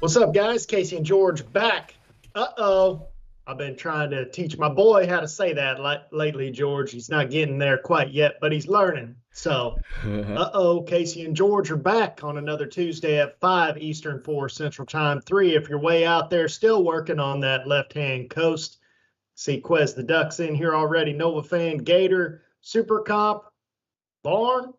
What's up, guys? Casey and George back. Uh-oh. I've been trying to teach my boy how to say that lately, George. He's not getting there quite yet, but he's learning. So, uh-oh, Casey and George are back on another Tuesday at 5 Eastern, 4 Central Time, 3 if you're way out there still working on that left-hand coast. See Quez the Ducks in here already. Nova Fan, Gator, Super Comp, Barn.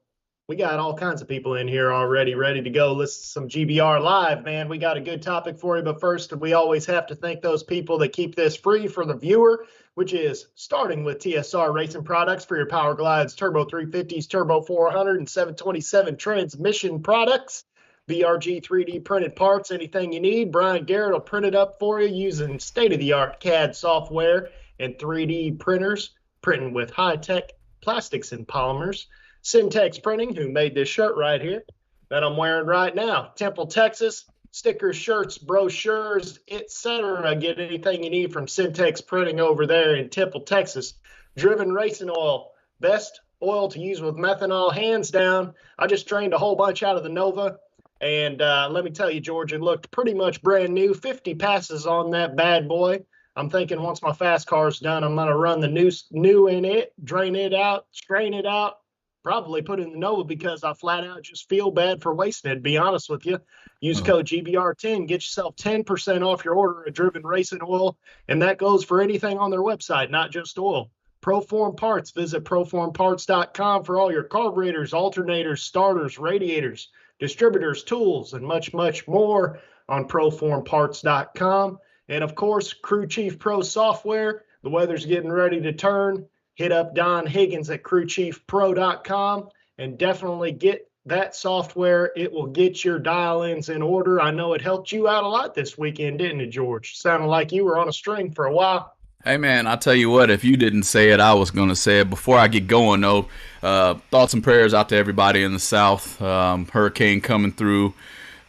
We got all kinds of people in here already ready to go. Listen to some GBR live, man. We got a good topic for you, but first, we always have to thank those people that keep this free for the viewer, which is starting with TSR Racing Products for your Power Glides, Turbo 350s, Turbo 400, and 727 transmission products. BRG 3D printed parts, anything you need. Brian Garrett will print it up for you using state-of-the-art CAD software and 3D printers, printing with high-tech plastics and polymers. Syntex Printing, who made this shirt right here that I'm wearing right now. Temple, Texas, stickers, shirts, brochures, etc. Get anything you need from Syntex Printing over there in Temple, Texas. Driven Racing Oil, best oil to use with methanol, hands down. I just drained a whole bunch out of the Nova, and let me tell you, George, it looked pretty much brand new. 50 passes on that bad boy. I'm thinking once my fast car's done, I'm going to run the new in it, drain it out, strain it out, probably put in the Nova because I flat out just feel bad for wasting it, to be honest with you. Use code GBR10, get yourself 10% off your order of Driven Racing Oil, and that goes for anything on their website, not just oil. Proform Parts, visit proformparts.com for all your carburetors, alternators, starters, radiators, distributors, tools, and much, much more on proformparts.com. And of course, Crew Chief Pro software. The weather's getting ready to turn. Hit up Don Higgins at crewchiefpro.com and definitely get that software. It will get your dial-ins in order. I know it helped you out a lot this weekend, didn't it, George? Sounded like you were on a string for a while. Hey man, I'll tell you what, if you didn't say it, I was going to say it. Before I get going though, thoughts and prayers out to everybody in the South. Hurricane coming through.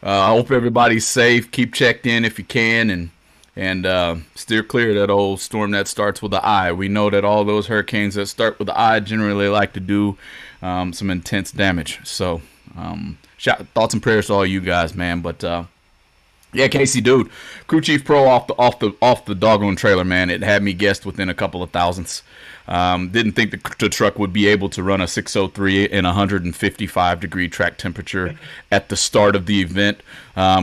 I hope everybody's safe. Keep checked in if you can, and steer clear of that old storm that starts with the I. We know that all those hurricanes that start with the I generally like to do some intense damage. So thoughts and prayers to all you guys, man. But yeah, Casey, dude, Crew Chief Pro off the doggone trailer, man. It had me guessed within a couple of thousandths. Didn't think the truck would be able to run a 603 in 155-degree track temperature at the start of the event.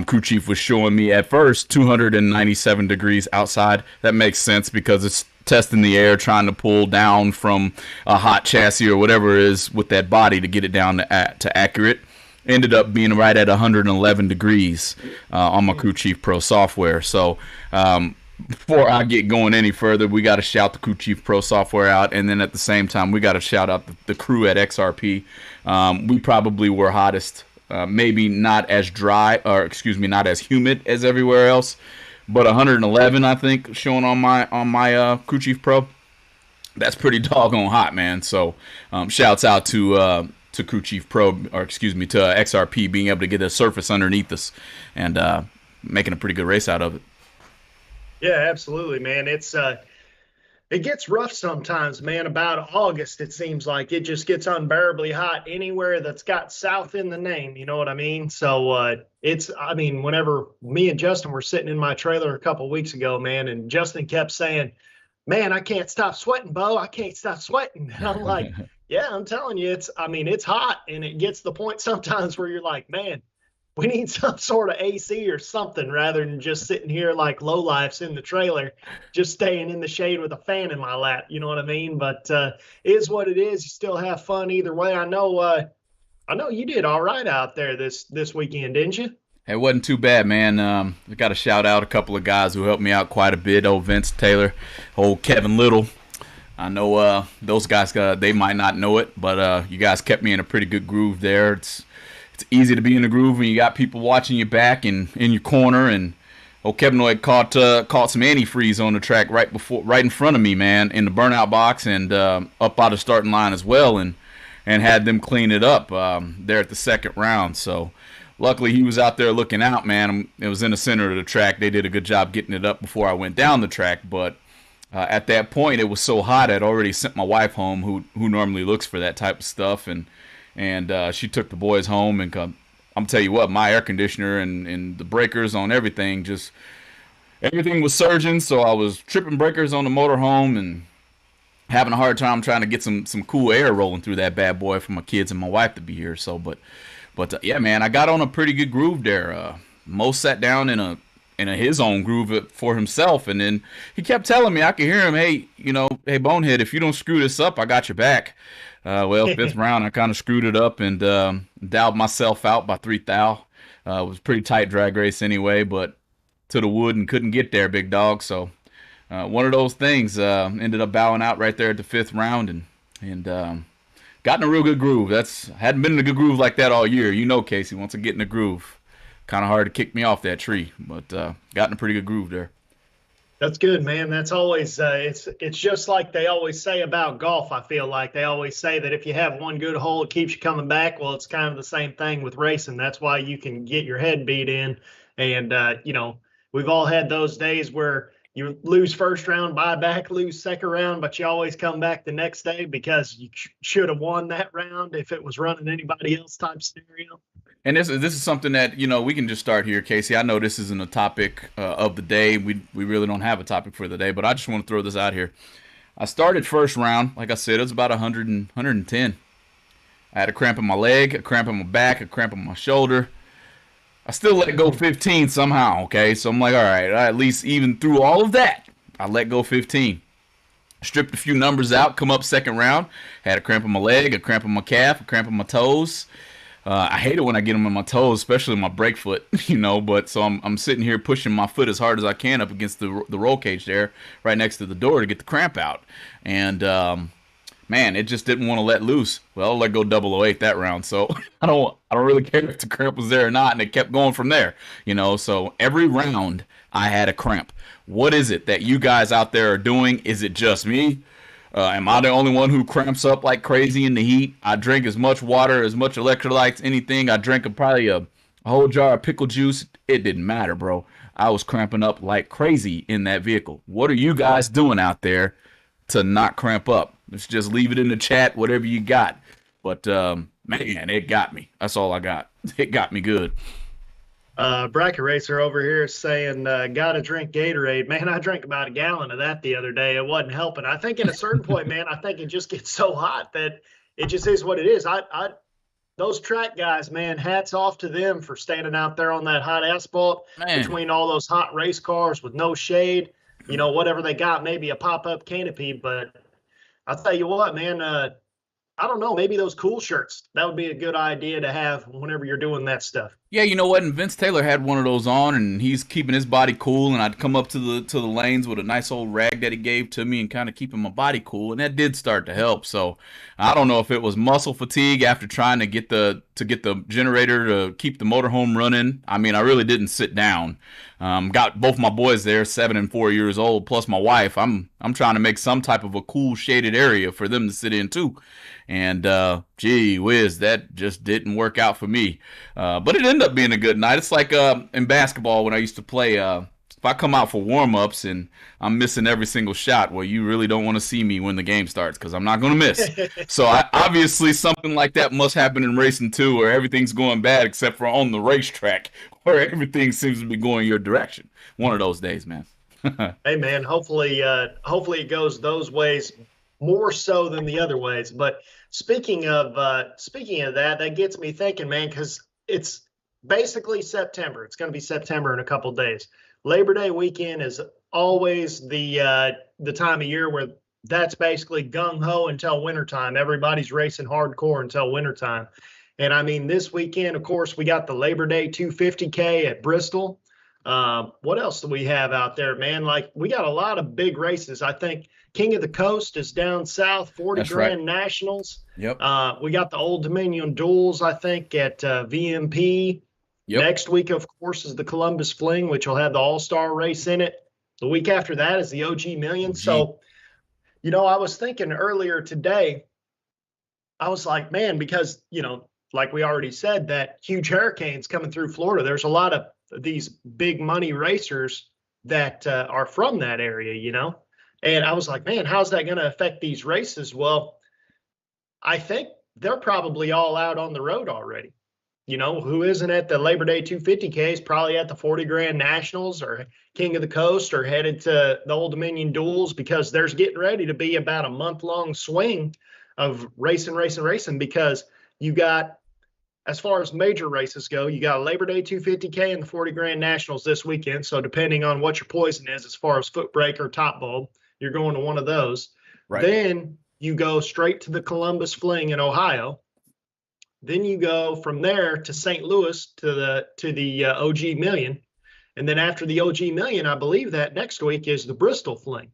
Crew Chief was showing me at first 297 degrees outside. That makes sense because it's testing the air, trying to pull down from a hot chassis or whatever it is with that body to get it down to accurate. Ended up being right at 111 degrees on my Crew Chief Pro software. So before I get going any further, we got to shout the Crew Chief Pro software out, and then at the same time, we got to shout out the crew at XRP. We probably were hottest, maybe not as dry, or excuse me, not as humid as everywhere else, but 111, I think, showing on my Crew Chief Pro. That's pretty doggone hot, man. So shouts out to Crew Chief Pro, or excuse me, to XRP being able to get a surface underneath us and making a pretty good race out of it. Yeah, absolutely, man. It gets rough sometimes, man. About August, it seems like it just gets unbearably hot anywhere that's got South in the name. You know what I mean? So whenever me and Justin were sitting in my trailer a couple weeks ago, man, and Justin kept saying, "Man, I can't stop sweating, Bo. I can't stop sweating." And I'm like, yeah, I'm telling you, it's hot, and it gets to the point sometimes where you're like, man, we need some sort of AC or something rather than just sitting here like lowlifes in the trailer, just staying in the shade with a fan in my lap. You know what I mean? But it is what it is. You still have fun either way. I know you did all right out there this weekend, didn't you? It wasn't too bad, man. I got to shout out a couple of guys who helped me out quite a bit. Old Vince Taylor, old Kevin Little. I know those guys, they might not know it, but you guys kept me in a pretty good groove there. It's easy to be in the groove when you got people watching your back and in your corner. And Kevin had caught some antifreeze on the track right in front of me, man, in the burnout box and up out of starting line as well, and had them clean it up there at the second round. So luckily he was out there looking out, man. It was in the center of the track. They did a good job getting it up before I went down the track, but at that point it was so hot I'd already sent my wife home, who normally looks for that type of stuff, and she took the boys home and I'm tell you what, my air conditioner and the breakers on everything, just everything was surging. So I was tripping breakers on the motorhome and having a hard time trying to get some cool air rolling through that bad boy for my kids and my wife to be here. So, but yeah, man, I got on a pretty good groove there. Mo sat down in his own groove for himself, and then he kept telling me, I could hear him, hey, hey Bonehead, if you don't screw this up, I got your back. Well, fifth round, I kind of screwed it up and dialed myself out by 3 thou. It was a pretty tight drag race anyway, but to the wood and couldn't get there, big dog. So one of those things, ended up bowing out right there at the 5th round and got in a real good groove. Hadn't been in a good groove like that all year. Casey, once I get in the groove, kind of hard to kick me off that tree, but got in a pretty good groove there. That's good, man. That's always it's just like they always say about golf. I feel like they always say that if you have one good hole, it keeps you coming back. Well, it's kind of the same thing with racing. That's why you can get your head beat in, and we've all had those days where you lose first round, buy back, lose second round, but you always come back the next day because you should have won that round if it was running anybody else type scenario. And this is something that we can just start here, Casey. I know this isn't a topic of the day. We really don't have a topic for the day, but I just want to throw this out here. I started first round, like I said, it was about 110. I had a cramp in my leg, a cramp in my back, a cramp in my shoulder. I still let go 15 somehow. Okay, so I'm like, all right, at least even through all of that, I let go 15. Stripped a few numbers out, come up second round, had a cramp in my leg, a cramp in my calf, a cramp in my toes. I hate it when I get them in my toes, especially my brake foot, But so I'm sitting here pushing my foot as hard as I can up against the roll cage there, right next to the door to get the cramp out. And man, it just didn't want to let loose. Well, I let go 008 that round, so I don't really care if the cramp was there or not, and it kept going from there. So every round I had a cramp. What is it that you guys out there are doing? Is it just me? Am I the only one who cramps up like crazy in the heat? I drink as much water, as much electrolytes, anything. I drank probably a whole jar of pickle juice. It didn't matter, bro. I was cramping up like crazy in that vehicle. What are you guys doing out there to not cramp up? Let's just leave it in the chat, whatever you got. But, man, it got me. That's all I got. It got me good. Bracket Racer over here saying, gotta drink Gatorade. Man, I drank about a gallon of that the other day. It wasn't helping. I think at a certain point, man, I think it just gets so hot that it just is what it is. Those track guys, man, hats off to them for standing out there on that hot asphalt between all those hot race cars with no shade, whatever they got, maybe a pop-up canopy. But I'll tell you what, man, I don't know, maybe those cool shirts. That would be a good idea to have whenever you're doing that stuff. Yeah, you know what? And Vince Taylor had one of those on, and he's keeping his body cool. And I'd come up to the lanes with a nice old rag that he gave to me, and kind of keeping my body cool, and that did start to help. So I don't know if it was muscle fatigue after trying to get the generator to keep the motorhome running. I mean, I really didn't sit down. Got both my boys there, 7 and 4 years old, plus my wife. I'm trying to make some type of a cool shaded area for them to sit in too. And gee whiz, that just didn't work out for me. But it ended up being a good night. It's like in basketball when I used to play. If I come out for warm-ups and I'm missing every single shot, well, you really don't want to see me when the game starts because I'm not going to miss. So obviously something like that must happen in racing too, where everything's going bad except for on the racetrack, where everything seems to be going your direction. One of those days, man. Hey, man, hopefully it goes those ways more so than the other ways. But speaking of that gets me thinking, man, because it's basically September. It's going to be September in a couple of days. Labor Day weekend is always the time of year where that's basically gung-ho until wintertime. Everybody's racing hardcore until wintertime. And, I mean, this weekend, of course, we got the Labor Day 250K at Bristol. What else do we have out there, man? Like, we got a lot of big races. I think King of the Coast is down south, 40 That's grand right. Nationals. Yep. We got the Old Dominion Duels, I think, at VMP. Yep. Next week, of course, is the Columbus Fling, which will have the All-Star race in it. The week after that is the OG Million. So, I was thinking earlier today, I was like, man, because, like we already said, that huge hurricane's coming through Florida. There's a lot of these big money racers that are from that area, And I was like, man, how's that going to affect these races? Well, I think they're probably all out on the road already. who isn't at the Labor Day 250K is probably at the 40 Grand Nationals or King of the Coast or headed to the Old Dominion Duels, because there's getting ready to be about a month-long swing of racing, because you got, as far as major races go, you got a Labor Day 250K and the 40 Grand Nationals this weekend. So depending on what your poison is, as far as foot brake or top bulb, you're going to one of those. Right. Then you go straight to the Columbus Fling in Ohio. Then you go from there to St. Louis to the OG Million. And then after the OG Million, I believe that next week is the Bristol Fling.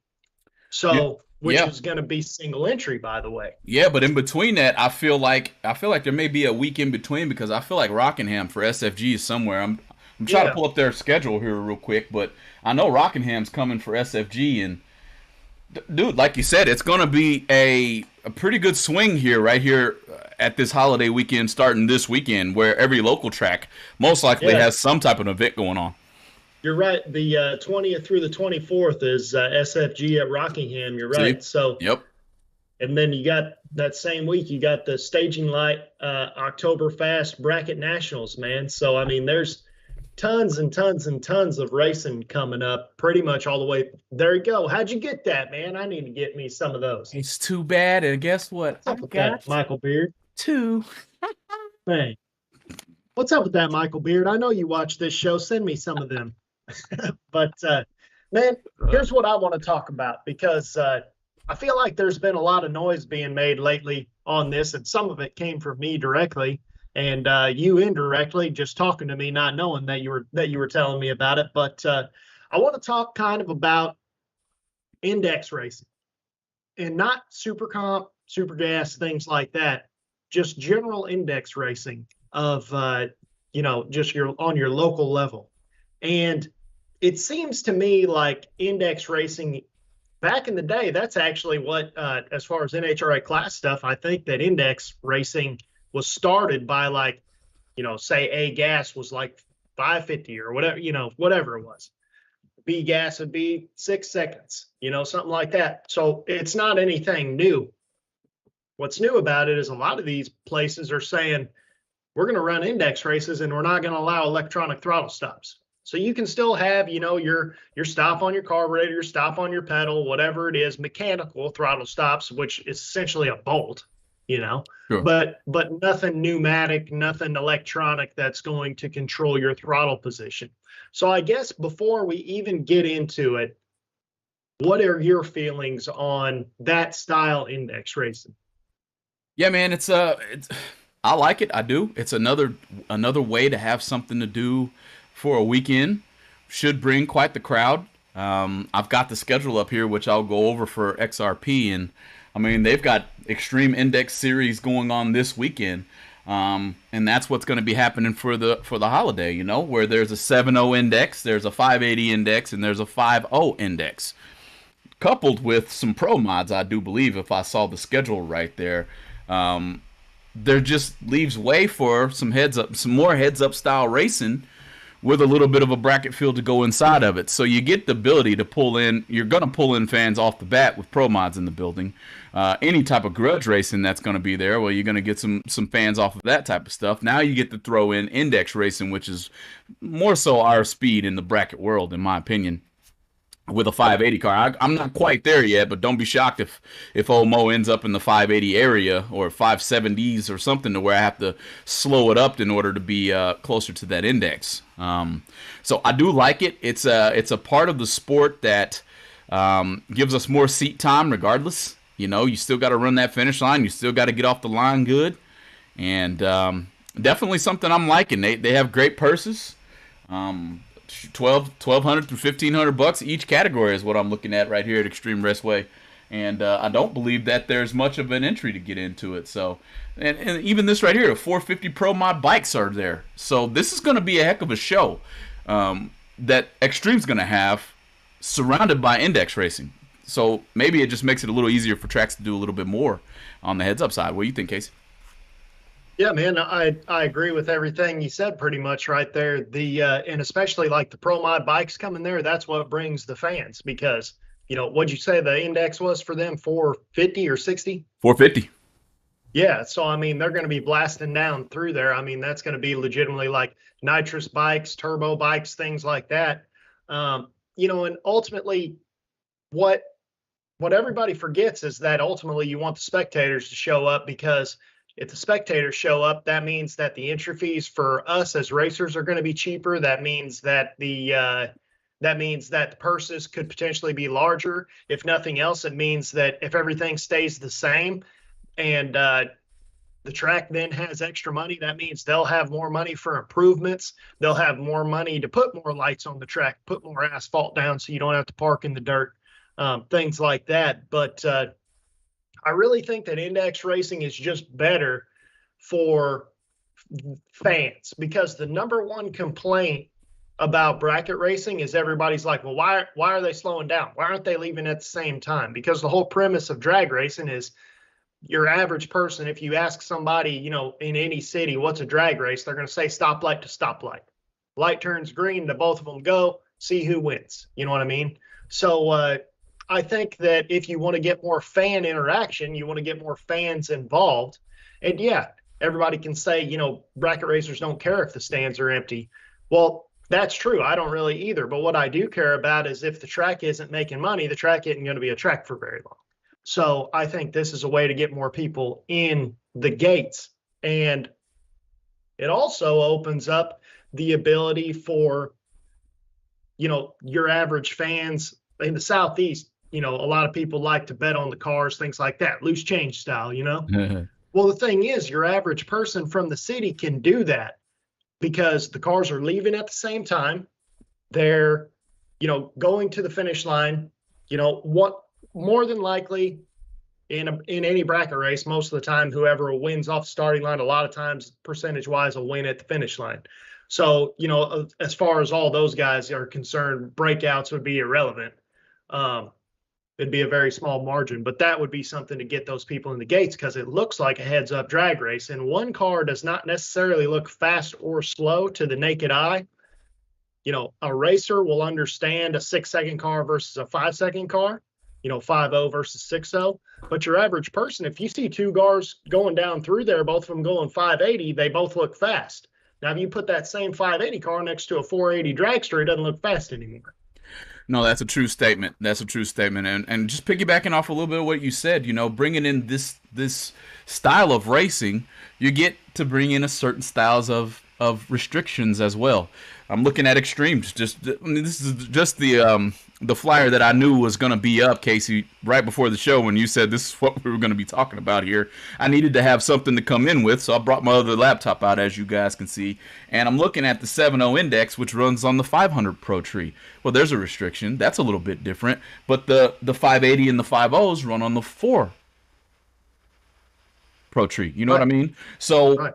So, which is going to be single entry, by the way. Yeah, but in between that, I feel like there may be a week in between, because I feel like Rockingham for SFG is somewhere. I'm trying to pull up their schedule here real quick, but I know Rockingham's coming for SFG, and dude, like you said, it's going to be a pretty good swing right here at this holiday weekend, starting this weekend, where every local track most likely has some type of event going on. You're right. The 20th through the 24th is SFG at Rockingham. You're right. See? So, yep. And then you got that same week, you got the Staging Light Oktoberfest Bracket Nationals, man. So, I mean, there's tons and tons and tons of racing coming up, pretty much all the way. There you go. How'd you get that, man? I need to get me some of those. It's too bad. And guess what? What's up with that, Michael Beard? 2. Man, what's up with that, Michael Beard? I know you watch this show. Send me some of them. But, man, here's what I want to talk about, because I feel like there's been a lot of noise being made lately on this, and some of it came from me directly, and you indirectly, just talking to me, not knowing that you were telling me about it. But I want to talk kind of about index racing, and not super comp, super gas, things like that. Just general index racing of just on your local level. And it seems to me like index racing back in the day, that's actually what, as far as NHRA class stuff, I think that index racing was started by, like, say A gas was like 550 or whatever, whatever it was. B gas would be 6 seconds, something like that. So it's not anything new. What's new about it is a lot of these places are saying, we're going to run index races and we're not going to allow electronic throttle stops. So you can still have, your stop on your carburetor, your stop on your pedal, whatever it is, mechanical throttle stops, which is essentially a bolt, Sure. but nothing pneumatic, nothing electronic that's going to control your throttle position. So I guess before we even get into it, what are your feelings on that style index racing? Yeah, man, I like it. I do. It's another way to have something to do for a weekend. Should bring quite the crowd. I've got the schedule up here, which I'll go over for XRP, and I mean, they've got Extreme Index Series going on this weekend, and that's what's going to be happening for the holiday. Where there's a 7.0 index, there's a 580 index, and there's a 5.0 index, coupled with some pro mods. I do believe, if I saw the schedule right there. There just leaves way for some more heads up style racing, with a little bit of a bracket field to go inside of it. So you get the ability to pull in, you're going to pull in fans off the bat with pro mods in the building. Any type of grudge racing that's going to be there, well, you're going to get some fans off of that type of stuff. Now you get to throw in index racing, which is more so our speed in the bracket world, in my opinion, with a 580 car. I'm not quite there yet, but don't be shocked if old Mo ends up in the 580 area or 570s or something, to where I have to slow it up in order to be closer to that index. So I do like it. It's a part of the sport that gives us more seat time regardless. You still got to run that finish line. You still got to get off the line good. And definitely something I'm liking. They have great purses. $1,200 through $1,500 each category is what I'm looking at right here at Extreme Raceway, and I don't believe that there's much of an entry to get into it. So, and even this right here, the 450 Pro Mod bikes are there. So this is going to be a heck of a show that Extreme's going to have, surrounded by index racing. So maybe it just makes it a little easier for tracks to do a little bit more on the heads up side. What do you think, Casey? Yeah, man, I agree with everything you said pretty much right there. And especially like the Pro Mod bikes coming there, that's what brings the fans, because, what'd you say the index was for them? 450 or 60? 450. Yeah, so I mean, they're going to be blasting down through there. I mean, that's going to be legitimately like nitrous bikes, turbo bikes, things like that. And ultimately, what what everybody forgets is that ultimately you want the spectators to show up, because if the spectators show up, that means that the entry fees for us as racers are going to be cheaper. That means that the purses could potentially be larger. If nothing else, it means that if everything stays the same and the track then has extra money, that means they'll have more money for improvements. They'll have more money to put more lights on the track, put more asphalt down so you don't have to park in the dirt, things like that. But I really think that index racing is just better for fans, because the number one complaint about bracket racing is everybody's like, well, why are they slowing down? Why aren't they leaving at the same time? Because the whole premise of drag racing is your average person, if you ask somebody, in any city, what's a drag race, they're going to say stoplight to stoplight. Light turns green, the both of them go, see who wins. You know what I mean? So I think that if you want to get more fan interaction, you want to get more fans involved. And yeah, everybody can say, bracket racers don't care if the stands are empty. Well, that's true. I don't really either. But what I do care about is if the track isn't making money, the track isn't going to be a track for very long. So I think this is a way to get more people in the gates. And it also opens up the ability for, your average fans in the Southeast. A lot of people like to bet on the cars, things like that, loose change style. Well, the thing is, your average person from the city can do that because the cars are leaving at the same time. They're, going to the finish line. What more than likely in any bracket race, most of the time, whoever wins off the starting line, a lot of times percentage wise, will win at the finish line. So, as far as all those guys are concerned, breakouts would be irrelevant. It'd be a very small margin, but that would be something to get those people in the gates, because it looks like a heads up drag race. And one car does not necessarily look fast or slow to the naked eye. A racer will understand a 6-second car versus a 5-second car, 5.0 versus 6.0. But your average person, if you see two cars going down through there, both of them going 580, they both look fast. Now, if you put that same 580 car next to a 480 dragster, it doesn't look fast anymore. No, that's a true statement. That's a true statement. And just piggybacking off a little bit of what you said, bringing in this style of racing, you get to bring in a certain styles of restrictions as well. I'm looking at extremes. This is just the flyer that I knew was going to be up, Casey, right before the show when you said this is what we were going to be talking about here. I needed to have something to come in with, so I brought my other laptop out, as you guys can see, and I'm looking at the 7.0 index, which runs on the 500 Pro tree. Well, there's a restriction. That's a little bit different, but the 580 and the 5.0s run on the 4 Pro tree. You know what I mean? So, Right.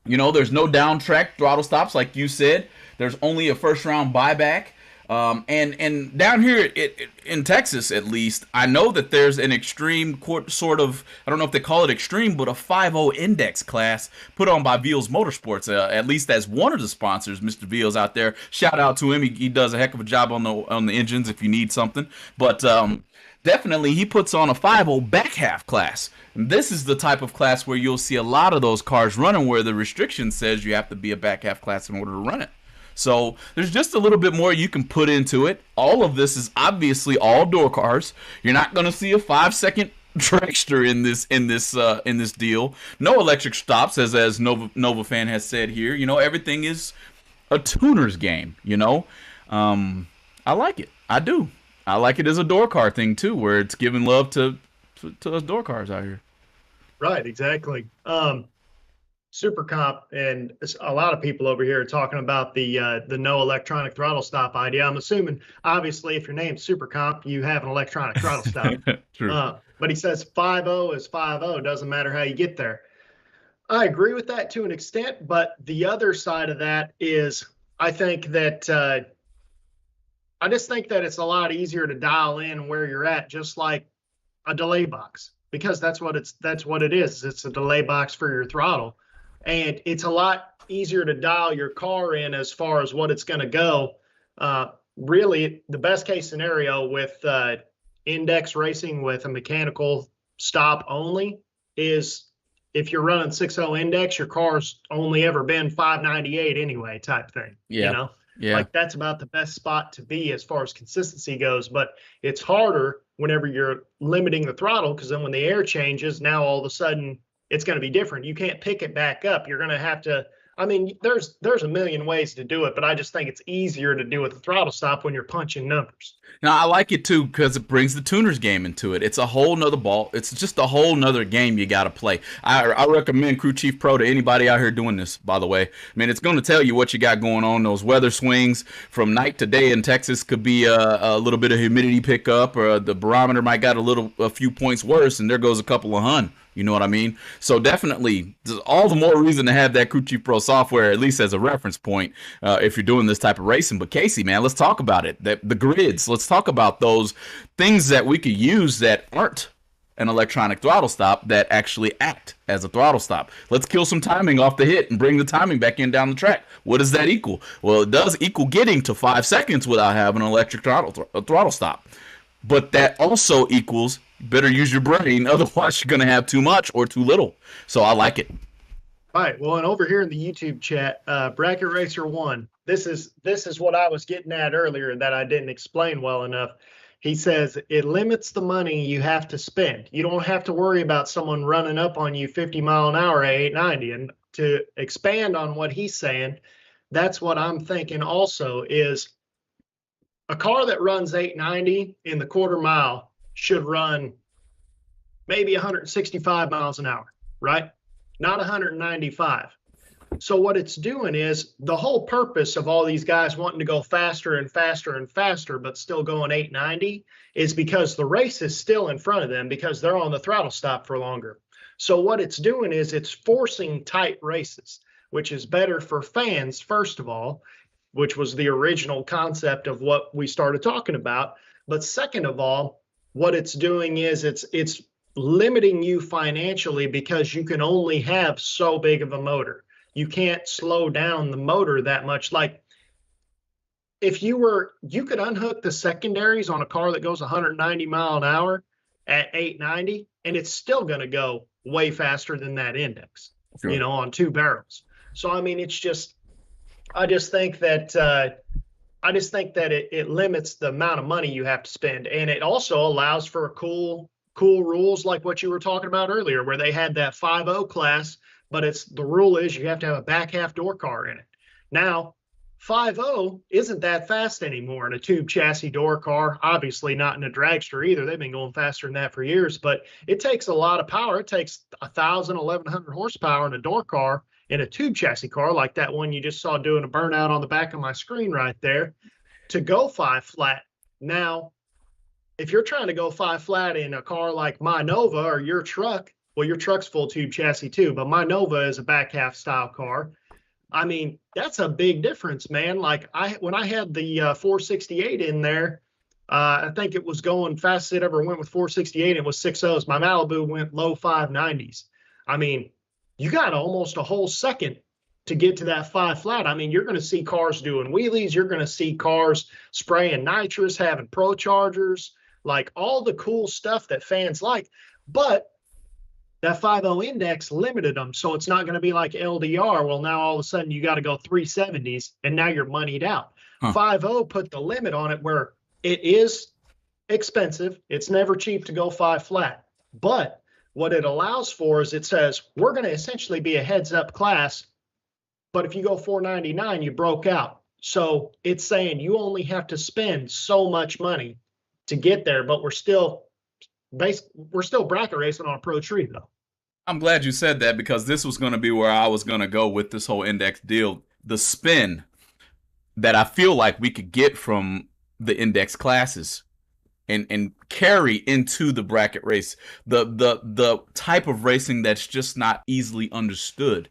There's no down track throttle stops, like you said. There's only a first round buyback. And down here in Texas, at least, I know that there's an extreme sort of, I don't know if they call it extreme, but a 5.0 index class put on by Veals Motorsports, at least as one of the sponsors. Mr. Veals out there, shout out to him. He does a heck of a job on the engines if you need something. But definitely he puts on a 5.0 back half class. And this is the type of class where you'll see a lot of those cars running where the restriction says you have to be a back half class in order to run it. So there's just a little bit more you can put into it. All of this is obviously all door cars. You're not going to see a 5-second dragster in this deal. No electric stops, as Nova fan has said here. Everything is a tuner's game. I like it. I do. I like it as a door car thing too, where it's giving love to us door cars out here. Right, exactly. Super Comp and a lot of people over here are talking about the no electronic throttle stop idea. I'm assuming, obviously, if your name's Super Comp, you have an electronic throttle stop. True. But he says 5.0 is 5.0. Doesn't matter how you get there. I agree with that to an extent, but the other side of that is I think that I just think that it's a lot easier to dial in where you're at, just like a delay box, because that's what it is. It's a delay box for your throttle. And it's a lot easier to dial your car in as far as what it's going to go. Really, the best case scenario with index racing with a mechanical stop only is if you're running 6.0 index, your car's only ever been 598 anyway, type thing. Yeah. Yeah. Like that's about the best spot to be as far as consistency goes. But it's harder whenever you're limiting the throttle, because then when the air changes, now all of a sudden it's going to be different. You can't pick it back up. You're going to have to. I mean, there's a million ways to do it, but I just think it's easier to do with the throttle stop when you're punching numbers. Now, I like it too because it brings the tuner's game into it. It's a whole nother ball. It's just a whole nother game you got to play. I recommend Crew Chief Pro to anybody out here doing this, by the way. I mean, it's going to tell you what you got going on. Those weather swings from night to day in Texas could be a little bit of humidity pickup, or the barometer might got a few points worse, and there goes a couple of hun. You know what I mean? So definitely, there's all the more reason to have that Crew Chief Pro software, at least as a reference point, if you're doing this type of racing. But Casey, man, let's talk about it. The grids. Let's talk about those things that we could use that aren't an electronic throttle stop that actually act as a throttle stop. Let's kill some timing off the hit and bring the timing back in down the track. What does that equal? Well, it does equal getting to 5 seconds without having an electric throttle stop. But that also equals better use your brain, otherwise you're going to have too much or too little. So I like it. All right. Well, and over here in the YouTube chat, Bracket Racer 1, this is what I was getting at earlier that I didn't explain well enough. He says it limits the money you have to spend. You don't have to worry about someone running up on you 50 mile an hour at 890. And to expand on what he's saying, that's what I'm thinking also is a car that runs 890 in the quarter mile should run maybe 165 miles an hour, right? Not 195. So what it's doing is the whole purpose of all these guys wanting to go faster and faster and faster, but still going 890 is because the race is still in front of them because they're on the throttle stop for longer. So what it's doing is it's forcing tight races, which is better for fans, first of all, which was the original concept of what we started talking about. But second of all, what it's doing is it's limiting you financially because you can only have so big of a motor. You can't slow down the motor that much. Like if you could unhook the secondaries on a car that goes 190 mile an hour at 890, and it's still going to go way faster than that index, sure, on 2 barrels. So, I mean, I just think that it limits the amount of money you have to spend. And it also allows for cool rules like what you were talking about earlier, where they had that 5.0 class, but the rule is you have to have a back half door car in it. Now, 5.0 isn't that fast anymore in a tube chassis door car, obviously not in a dragster either. They've been going faster than that for years, but it takes a lot of power. It takes 1,000, 1,100 horsepower in a door car, in a tube chassis car like that one you just saw doing a burnout on the back of my screen right there, to go 5 flat. Now, if you're trying to go 5 flat in a car like my Nova or your truck, well, your truck's full tube chassis too, but my Nova is a back half style car. I mean, that's a big difference, man. Like when I had the 468 in there, I think it was going fastest it ever went with 468. It was 6.0s. My Malibu went low 590s. I mean, you got almost a whole second to get to that 5 flat. I mean, you're going to see cars doing wheelies. You're going to see cars spraying nitrous, having pro chargers, like all the cool stuff that fans like. But that 5.0 index limited them. So it's not going to be like LDR. Well, now all of a sudden you got to go 370s and now you're moneyed out. 5.0 put the limit on it where it is expensive. It's never cheap to go 5 flat. But what it allows for is it says, we're going to essentially be a heads up class. But if you go 499, you broke out. So it's saying you only have to spend so much money to get there. But we're still bracket racing on a pro tree, though. I'm glad you said that because this was going to be where I was going to go with this whole index deal. The spin that I feel like we could get from the index classes and carry into the bracket race, the type of racing that's just not easily understood.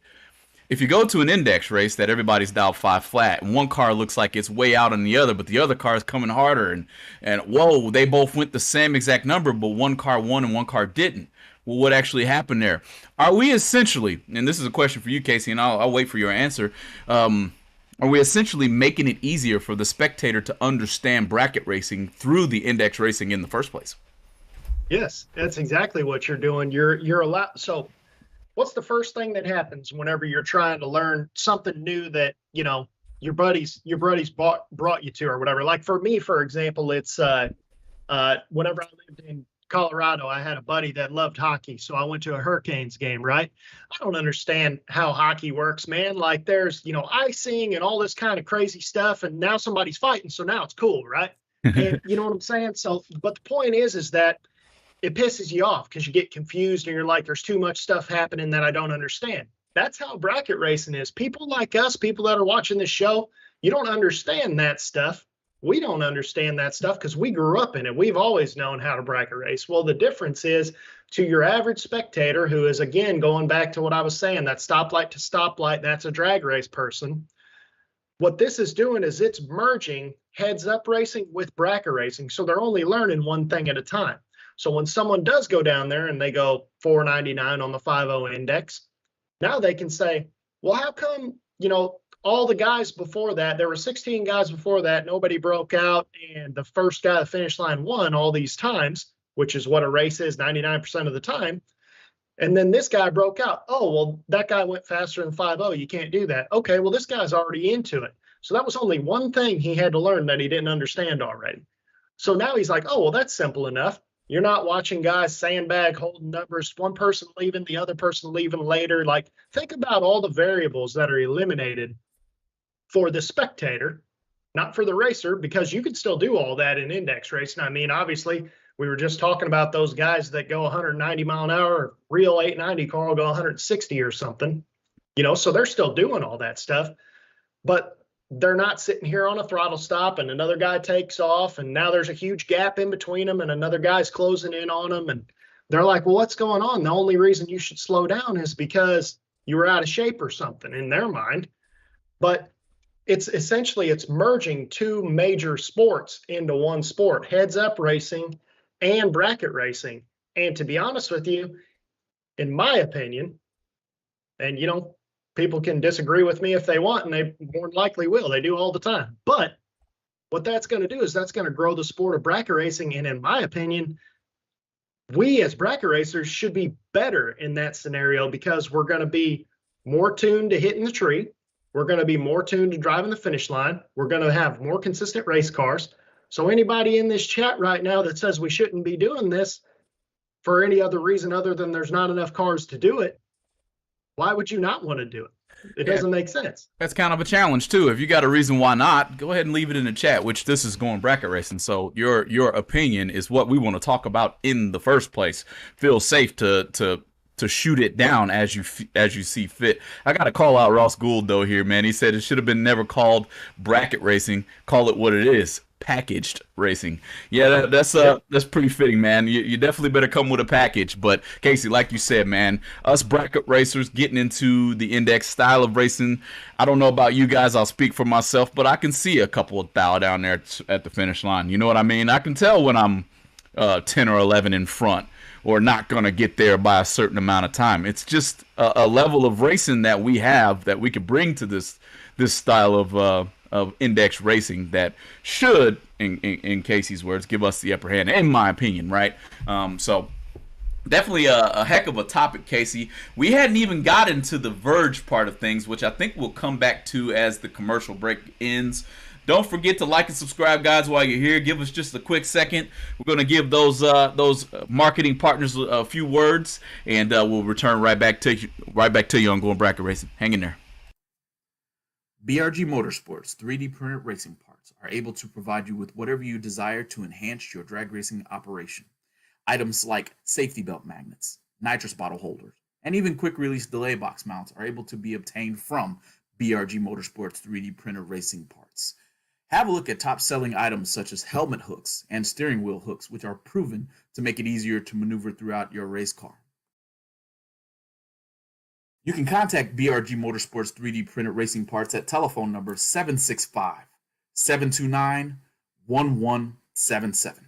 If you go to an index race that everybody's dialed 5 flat and one car looks like it's way out on the other, but the other car is coming harder and whoa, they both went the same exact number, but one car won and one car didn't. Well, what actually happened there? Are we essentially, and this is a question for you, Casey, and I'll wait for your answer, are we essentially making it easier for the spectator to understand bracket racing through the index racing in the first place? Yes, that's exactly what you're doing. You're allowed. So what's the first thing that happens whenever you're trying to learn something new that, your buddies brought you to or whatever? Like for me, for example, it's whenever I lived in Colorado, I had a buddy that loved hockey. So I went to a Hurricanes game, right? I don't understand how hockey works, man. Like there's, icing and all this kind of crazy stuff. And now somebody's fighting. So now it's cool, right? And you know what I'm saying? So, but the point is that it pisses you off because you get confused and you're like, there's too much stuff happening that I don't understand. That's how bracket racing is. People like us, people that are watching this show, you don't understand that stuff. We don't understand that stuff because we grew up in it. We've always known how to bracket race. Well, the difference is to your average spectator who is, again, going back to what I was saying, that stoplight to stoplight, that's a drag race person. What this is doing is it's merging heads up racing with bracket racing. So they're only learning one thing at a time. So when someone does go down there and they go 499 on the 5.0 index, now they can say, well, how come, all the guys before that, there were 16 guys before that, nobody broke out, and the first guy to the finish line won all these times, which is what a race is 99% of the time. And then this guy broke out. Oh, well, that guy went faster than 5.0. You can't do that. Okay, well, this guy's already into it. So that was only one thing he had to learn that he didn't understand already. So now he's like, oh, well, that's simple enough. You're not watching guys sandbag holding numbers, one person leaving, the other person leaving later. Like, think about all the variables that are eliminated for the spectator, not for the racer, because you could still do all that in index racing. I mean, obviously, we were just talking about those guys that go 190 mile an hour, real 890 car will go 160 or something, so they're still doing all that stuff, but they're not sitting here on a throttle stop and another guy takes off and now there's a huge gap in between them and another guy's closing in on them. And they're like, well, what's going on? The only reason you should slow down is because you were out of shape or something in their mind. But it's merging two major sports into one sport, heads up racing and bracket racing. And to be honest with you, in my opinion, and people can disagree with me if they want, and they more than likely will. They do all the time. But what that's going to do is that's going to grow the sport of bracket racing. And in my opinion, we as bracket racers should be better in that scenario because we're going to be more tuned to hitting the tree. We're going to be more tuned to driving the finish line. We're going to have more consistent race cars. So anybody in this chat right now that says we shouldn't be doing this for any other reason other than there's not enough cars to do it, why would you not want to do it? It doesn't make sense. That's kind of a challenge too. If you got a reason why not, go ahead and leave it in the chat, which this is going bracket racing. So your opinion is what we want to talk about in the first place. Feel safe to shoot it down as you see fit. I got to call out Ross Gould though here, man. He said it should have been never called bracket racing. Call it what it is. Packaged racing. Yeah, that's pretty fitting, man. You definitely better come with a package. But Casey, like you said, man, us bracket racers getting into the index style of racing, I don't know about you guys, I'll speak for myself, but I can see a couple of thou down there at the finish line. You know what I mean? I can tell when I'm 10 or 11 in front or not going to get there by a certain amount of time. It's just a level of racing that we have that we could bring to this style of index racing that should, in Casey's words, give us the upper hand, in my opinion, right? So definitely a heck of a topic, Casey. We hadn't even got into the Verge part of things, which I think we'll come back to as the commercial break ends. Don't forget to like and subscribe, guys, while you're here. Give us just a quick second. We're going to give those marketing partners a few words, and we'll return right back to you on Going Bracket Racing. Hang in there. BRG Motorsports 3D printed racing parts are able to provide you with whatever you desire to enhance your drag racing operation. Items like safety belt magnets, nitrous bottle holders, and even quick release delay box mounts are able to be obtained from BRG Motorsports 3D printed racing parts. Have a look at top-selling items such as helmet hooks and steering wheel hooks, which are proven to make it easier to maneuver throughout your race car. You can contact BRG Motorsports 3D printed racing parts at telephone number 765-729-1177.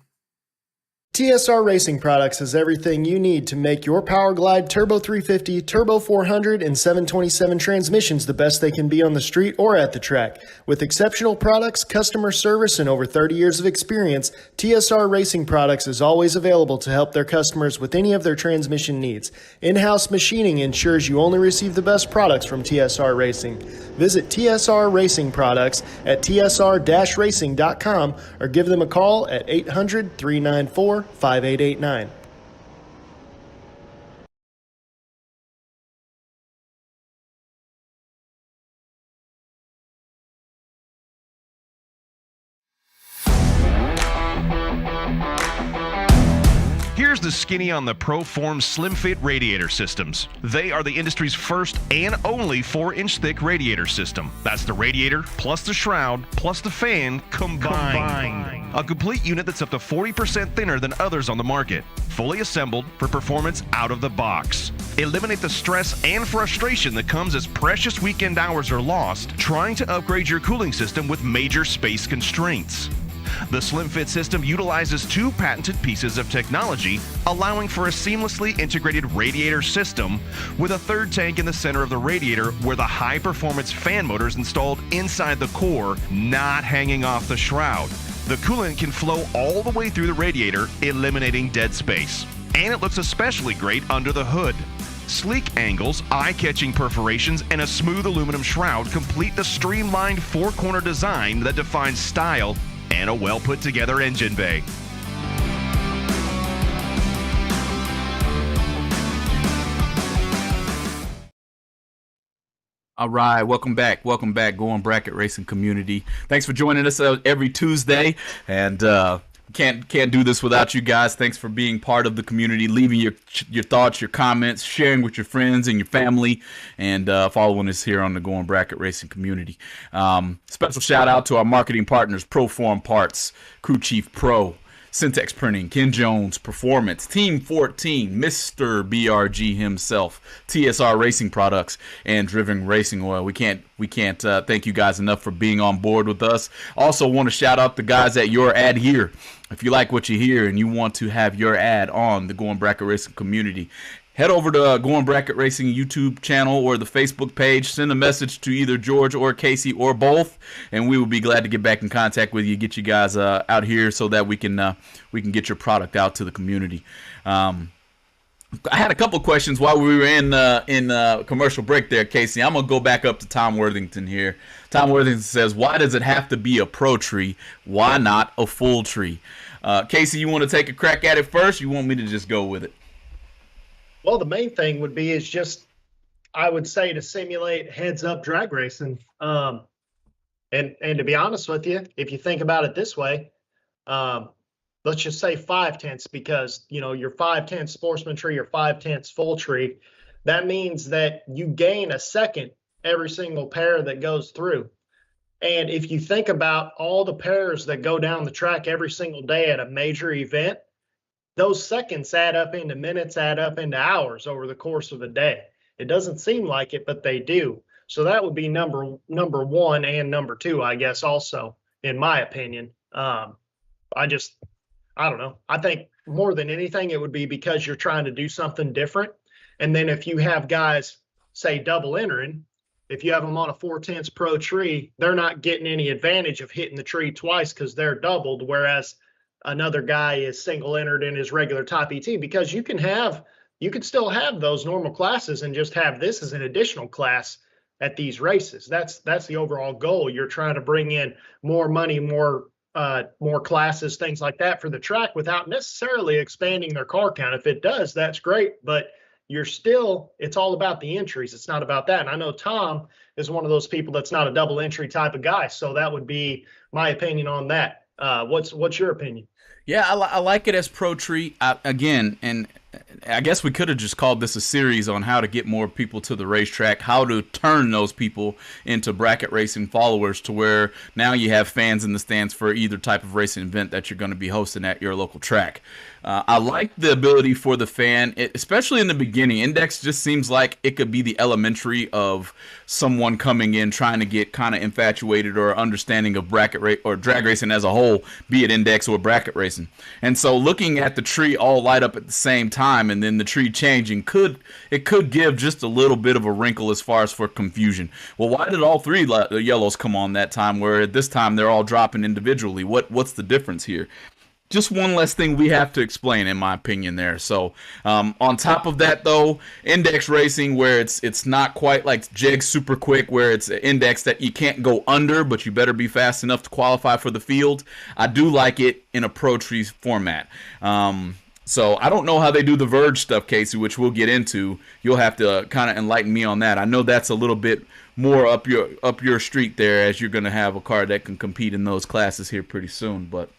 TSR Racing Products has everything you need to make your Powerglide Turbo 350, Turbo 400, and 727 transmissions the best they can be on the street or at the track. With exceptional products, customer service, and over 30 years of experience, TSR Racing Products is always available to help their customers with any of their transmission needs. In-house machining ensures you only receive the best products from TSR Racing. Visit TSR Racing Products at tsr-racing.com or give them a call at 800-394-5889. Here's the skinny on the ProForm Slim Fit radiator systems. They are the industry's first and only 4-inch thick radiator system. That's the radiator plus the shroud plus the fan combined. A complete unit that's up to 40% thinner than others on the market. Fully assembled for performance out of the box. Eliminate the stress and frustration that comes as precious weekend hours are lost trying to upgrade your cooling system with major space constraints. The Slim Fit system utilizes 2 patented pieces of technology, allowing for a seamlessly integrated radiator system with a 3rd tank in the center of the radiator where the high-performance fan motor is installed inside the core, not hanging off the shroud. The coolant can flow all the way through the radiator, eliminating dead space. And it looks especially great under the hood. Sleek angles, eye-catching perforations, and a smooth aluminum shroud complete the streamlined 4-corner design that defines style and a well-put-together engine bay. All right, welcome back, Going Bracket Racing community. Thanks for joining us every Tuesday, and can't do this without you guys. Thanks for being part of the community, leaving your thoughts, your comments, sharing with your friends and your family, and following us here on the Going Bracket Racing community. Special shout out to our marketing partners, Proform Parts, Crew Chief Pro, Syntex Printing, Ken Jones Performance, Team 14, Mr. BRG himself, TSR Racing Products, and Driven Racing Oil. We can't thank you guys enough for being on board with us. Also want to shout out the guys at Your Ad Here. If you like what you hear and you want to have your ad on the Going Bracket Racing community, head over to Going Bracket Racing YouTube channel or the Facebook page. Send a message to either George or Casey or both, and we will be glad to get back in contact with you, get you guys out here so that we can get your product out to the community. I had a couple questions while we were in commercial break there, Casey. I'm gonna go back up to Tom Worthington here. Tom Worthington says, "Why does it have to be a pro tree? Why not a full tree?" Casey, you want to take a crack at it first? You want me to just go with it? Well, the main thing would be is just, I would say, to simulate heads-up drag racing. And to be honest with you, if you think about it this way, let's just say 5/10, because your 5/10 sportsman tree or 5/10 full tree, that means that you gain a second every single pair that goes through. And if you think about all the pairs that go down the track every single day at a major event, those seconds add up into minutes, add up into hours over the course of a day. It doesn't seem like it, but they do. So that would be number one and number two, I guess, also, in my opinion. I don't know. I think more than anything, it would be because you're trying to do something different. And then if you have guys, say, double entering, if you have them on a 4/10 pro tree, they're not getting any advantage of hitting the tree twice because they're doubled, whereas another guy is single entered in his regular top ET, because you can still have those normal classes and just have this as an additional class at these races. That's the overall goal. You're trying to bring in more money, more classes, things like that for the track without necessarily expanding their car count. If it does, that's great, but it's all about the entries. It's not about that. And I know Tom is one of those people that's not a double entry type of guy. So that would be my opinion on that. What's your opinion? Yeah, I like it as pro tree. Again, and I guess we could have just called this a series on how to get more people to the racetrack, how to turn those people into bracket racing followers to where now you have fans in the stands for either type of racing event that you're going to be hosting at your local track. I like the ability for the fan, especially in the beginning. Index just seems like it could be the elementary of someone coming in trying to get kind of infatuated or understanding of bracket race or drag racing as a whole, be it index or bracket racing. And so looking at the tree all light up at the same time and then the tree changing could give just a little bit of a wrinkle as far as for confusion. Well, why did all three yellows come on that time where at this time they're all dropping individually? What's the difference here? Just one less thing we have to explain, in my opinion, there. So, on top of that, though, index racing, where it's not quite like Jeg Super Quick, where it's an index that you can't go under, but you better be fast enough to qualify for the field. I do like it in a Pro Tree format. So I don't know how they do the Verge stuff, Casey, which we'll get into. You'll have to kind of enlighten me on that. I know that's a little bit more up your street there, as you're going to have a car that can compete in those classes here pretty soon, but.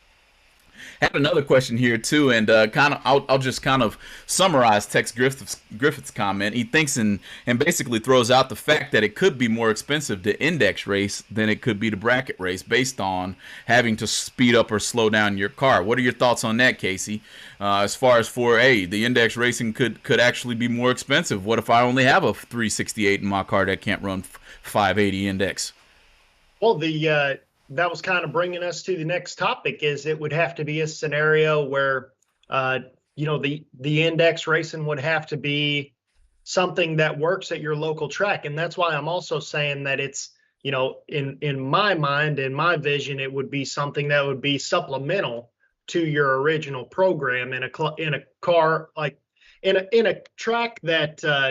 Had another question here too, and I'll just kind of summarize Tex Griffith's comment. He thinks and basically throws out the fact that it could be more expensive to index race than it could be to bracket race, based on having to speed up or slow down your car. What are your thoughts on that, Casey? As far as the index racing could actually be more expensive. What if I only have a 368 in my car that can't run 580 index? Well, that was kind of bringing us to the next topic. Is it would have to be a scenario where the index racing would have to be something that works at your local track. And that's why I'm also saying that it's, in my mind, in my vision, it would be something that would be supplemental to your original program in a car, like in a track that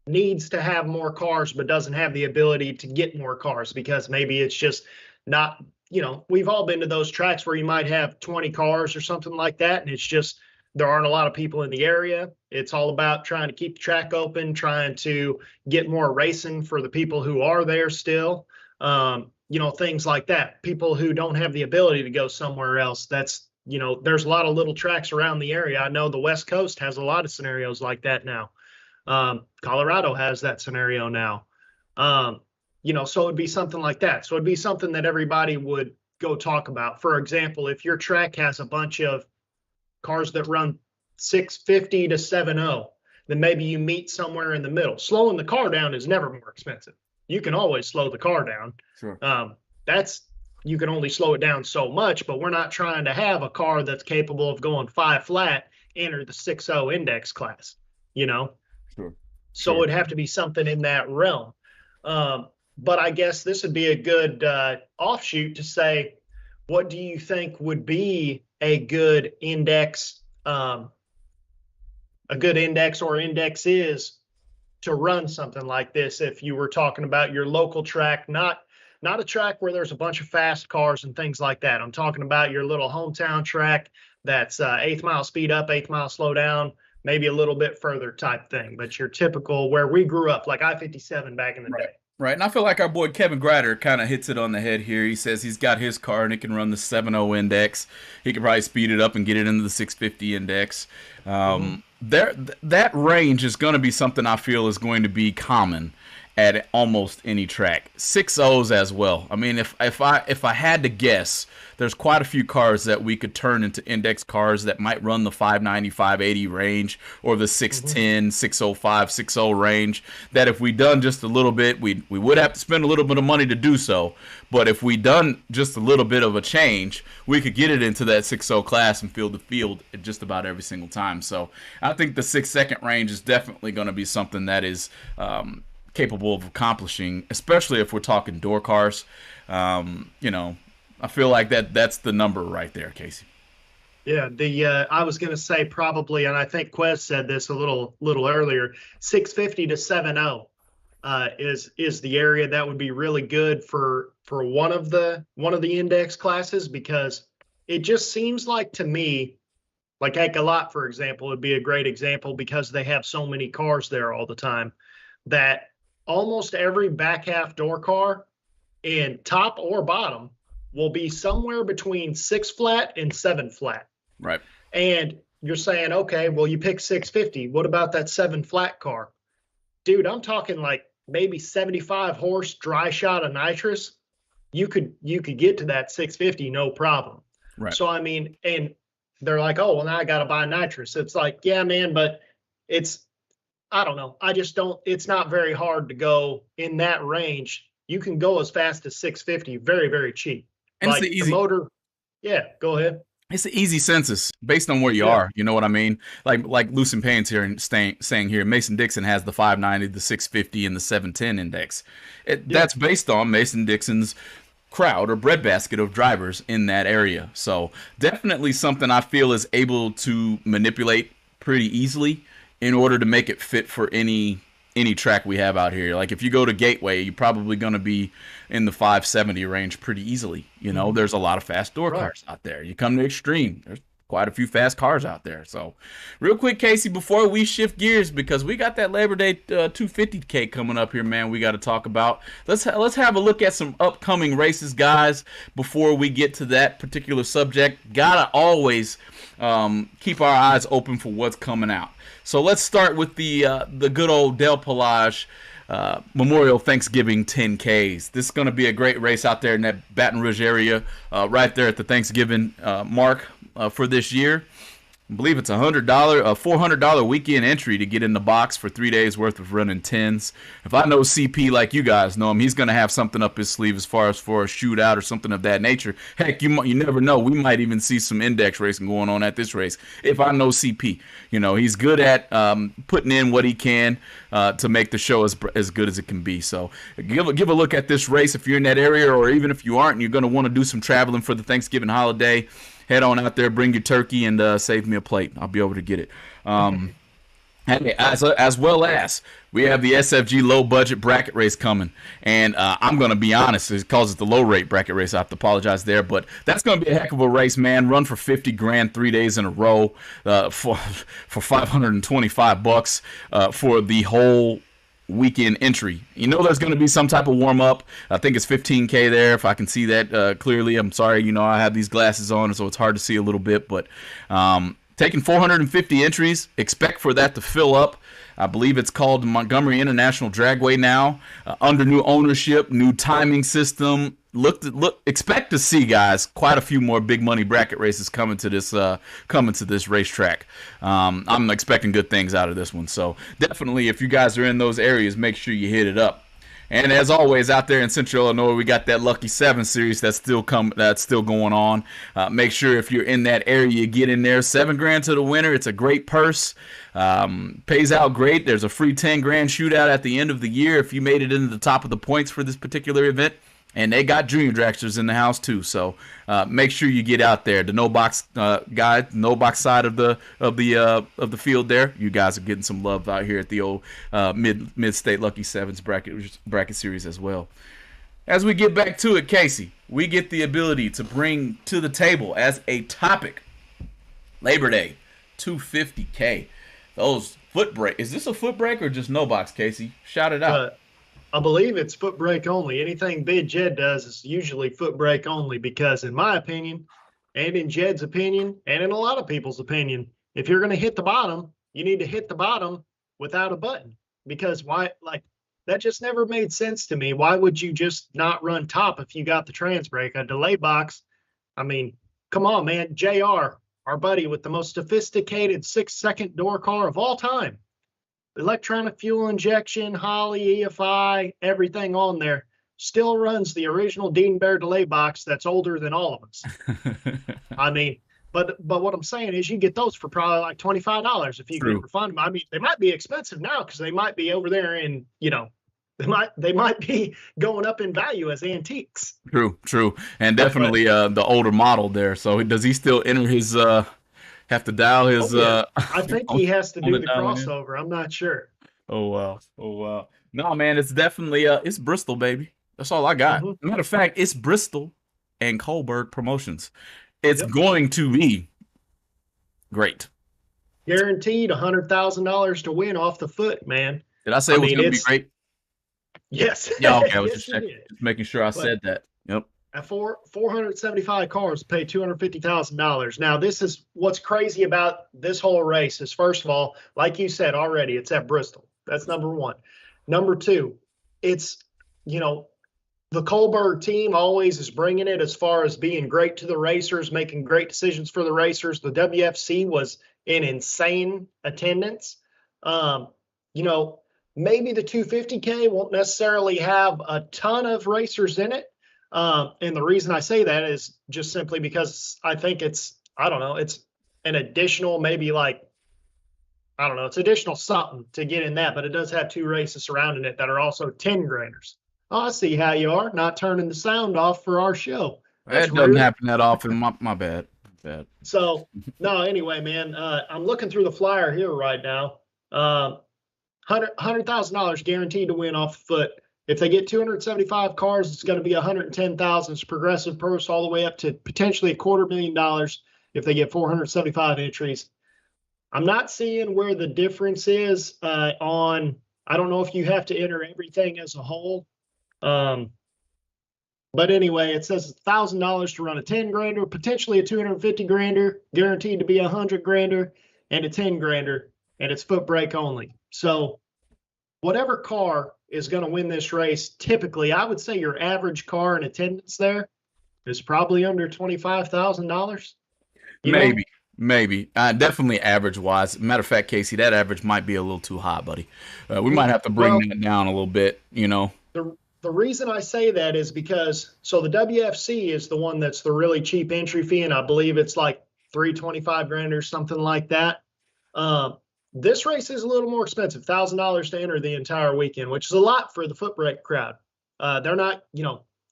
needs to have more cars but doesn't have the ability to get more cars, because maybe it's just not, we've all been to those tracks where you might have 20 cars or something like that, and it's just there aren't a lot of people in the area. It's all about trying to keep the track open, trying to get more racing for the people who are there still, things like that. People who don't have the ability to go somewhere else. That's, there's a lot of little tracks around the area. I know the West Coast has a lot of scenarios like that now. Colorado has that scenario now. So it'd be something like that. So it'd be something that everybody would go talk about. For example, if your track has a bunch of cars that run 650 to 70, then maybe you meet somewhere in the middle. Slowing the car down is never more expensive. You can always slow the car down. Sure. You can only slow it down so much, but we're not trying to have a car that's capable of going 5 flat enter the 6.0 index class, Sure. So it'd have to be something in that realm. But I guess this would be a good offshoot to say, what do you think would be a good index, or indexes to run something like this? If you were talking about your local track, not a track where there's a bunch of fast cars and things like that. I'm talking about your little hometown track that's 8th mile speed up, 8th mile slow down, maybe a little bit further type thing. But your typical where we grew up, like I-57 back in the day. Right, and I feel like our boy Kevin Grider kind of hits it on the head here. He says he's got his car and it can run the 7.0 index. He could probably speed it up and get it into the 650 index. That range is going to be something I feel is going to be common at almost any track. 6.0s as well. I mean, if I had to guess, there's quite a few cars that we could turn into index cars that might run the 590, 580 range, or the 610, 605, 60 range, that if we done just a little bit, we would have to spend a little bit of money to do so. But if we done just a little bit of a change, we could get it into that 6.0 class and field the field at just about every single time. So I think the 6-second range is definitely going to be something that is capable of accomplishing, especially if we're talking door cars. I feel like that's the number right there, Casey. Yeah, I was going to say probably, and I think Quez said this a little earlier, 650 to 7.0 is the area that would be really good for one of the index classes, because it just seems like to me, like Ecolot, for example, would be a great example because they have so many cars there all the time, that almost every back half door car in top or bottom will be somewhere between 6 flat and 7 flat. Right. And you're saying, okay, well, you pick 650. What about that 7 flat car? Dude, I'm talking like maybe 75 horse dry shot of nitrous. You could get to that 650, no problem. Right. So, I mean, and they're like, oh, well, now I got to buy nitrous. It's like, yeah, man, but I don't know. I just don't, it's not very hard to go in that range. You can go as fast as 650, very, very cheap. And Like it's the the easy. motor. Yeah, go ahead. It's an easy census based on where you Yeah. are. You know what I mean? Like Lucent Payne's here and saying here, Mason Dixon has the 590, the 650, and the 710 index. That's based on Mason Dixon's crowd or breadbasket of drivers in that area. So definitely something I feel is able to manipulate pretty easily in order to make it fit for any track we have out here. Like if you go to Gateway, you're probably going to be in the 570 range pretty easily. You know, there's a lot of fast door cars out there. You come to Extreme, there's quite a few fast cars out there. So real quick, Casey, before we shift gears, because we got that Labor Day 250K coming up here, man, we got to talk about. Let's have a look at some upcoming races, guys, before we get to that particular subject. Gotta always keep our eyes open for what's coming out. So let's start with the good old Del Pelage Memorial Thanksgiving 10Ks. This is going to be a great race out there in that Baton Rouge area, right there at the Thanksgiving mark for this year. I believe it's $400 weekend entry to get in the box for 3 days worth of running 10s. If I know CP like you guys know him, he's going to have something up his sleeve as far as for a shootout or something of that nature. Heck, you never know. We might even see some index racing going on at this race. If I know CP, you know, he's good at putting in what he can to make the show as good as it can be. So give a look at this race if you're in that area, or even if you aren't and you're going to want to do some traveling for the Thanksgiving holiday. Head on out there, bring your turkey, and save me a plate. I'll be able to get it. As well as we have the SFG low budget bracket race coming, and I'm going to be honest, it calls it the low rate bracket race. I have to apologize there, but that's going to be a heck of a race, man. Run for 50 grand 3 days in a row for $525 for the whole weekend entry. You know there's going to be some type of warm-up. I think it's 15K there, if I can see that clearly. I'm sorry, you know, I have these glasses on, so it's hard to see a little bit, but taking 450 entries, expect for that to fill up. I believe it's called Montgomery International Dragway now, under new ownership, new timing system. Expect to see, guys, quite a few more big money bracket races coming to this racetrack. I'm expecting good things out of this one. So definitely, if you guys are in those areas, make sure you hit it up. And as always, out there in Central Illinois, we got that Lucky 7 series that's still going on. Make sure if you're in that area, you get in there. 7 grand to the winner. It's a great purse. Pays out great. There's a free 10 grand shootout at the end of the year if you made it into the top of the points for this particular event. And they got junior dragsters in the house too, so make sure you get out there. The no box guy, no box side of the field there. You guys are getting some love out here at the old mid state Lucky Sevens bracket series as well. As we get back to it, Casey, we get the ability to bring to the table as a topic Labor Day 250K. Those foot brake. Is this a foot brake or just no box, Casey? Shout it out. I believe it's foot brake only. Anything Big Jed does is usually foot brake only because, in my opinion, and in Jed's opinion, and in a lot of people's opinion, if you're going to hit the bottom, you need to hit the bottom without a button. Because why? Like, that just never made sense to me. Why would you just not run top if you got the trans brake? A delay box. I mean, come on, man. JR, our buddy with the most sophisticated 6-second door car of all time. Electronic fuel injection, Holley, EFI, everything on there, still runs the original Dean Bear delay box that's older than all of us. I mean, but what I'm saying is you get those for probably like $25 if you can find them. I mean, they might be expensive now because they might be over there and, you know, they might be going up in value as antiques. True. And definitely the older model there. So does he still enter his have to dial his I think he has to do the crossover. I'm not sure. Oh wow. No, man, it's definitely it's Bristol, baby. That's all I got. Matter of fact, it's Bristol and Kohlberg Promotions. It's going to be great. Guaranteed $100,000 to win off the foot, man. Did I say it was going to be great? Yes. Yeah, okay. I was just making sure I said that. Yep. At 475 cars pay $250,000. Now, this is what's crazy about this whole race is, first of all, like you said already, it's at Bristol. That's number one. Number two, it's, you know, the Kohlberg team always is bringing it as far as being great to the racers, making great decisions for the racers. The WFC was in insane attendance. You know, maybe the 250K won't necessarily have a ton of racers in it. And the reason I say that is just simply because I think it's an additional, maybe like, it's additional something to get in that, but it does have 2 races surrounding it that are also 10 granders. Oh, I see how you are, not turning the sound off for our show. That doesn't happen that often. My bad. So, no, anyway, man, I'm looking through the flyer here right now. $100,000 guaranteed to win off the foot. If they get 275 cars, it's going to be $110,000. It's progressive purse all the way up to potentially $250,000 if they get 475 entries. I'm not seeing where the difference is on. I don't know if you have to enter everything as a whole. But anyway, it says $1,000 to run a 10 grander, potentially a 250 grander, guaranteed to be a 100 grander, and a 10 grander, and it's foot brake only. So whatever car is going to win this race, typically, I would say your average car in attendance there is probably under $25,000. Maybe. Definitely average wise. Matter of fact, Casey, that average might be a little too high, buddy. We might have to bring that down a little bit, you know. The reason I say that is because, so the WFC is the one that's the really cheap entry fee, and I believe it's like $325,000 or something like that. This race is a little more expensive, $1,000 to enter the entire weekend, which is a lot for the foot brake crowd. They're not,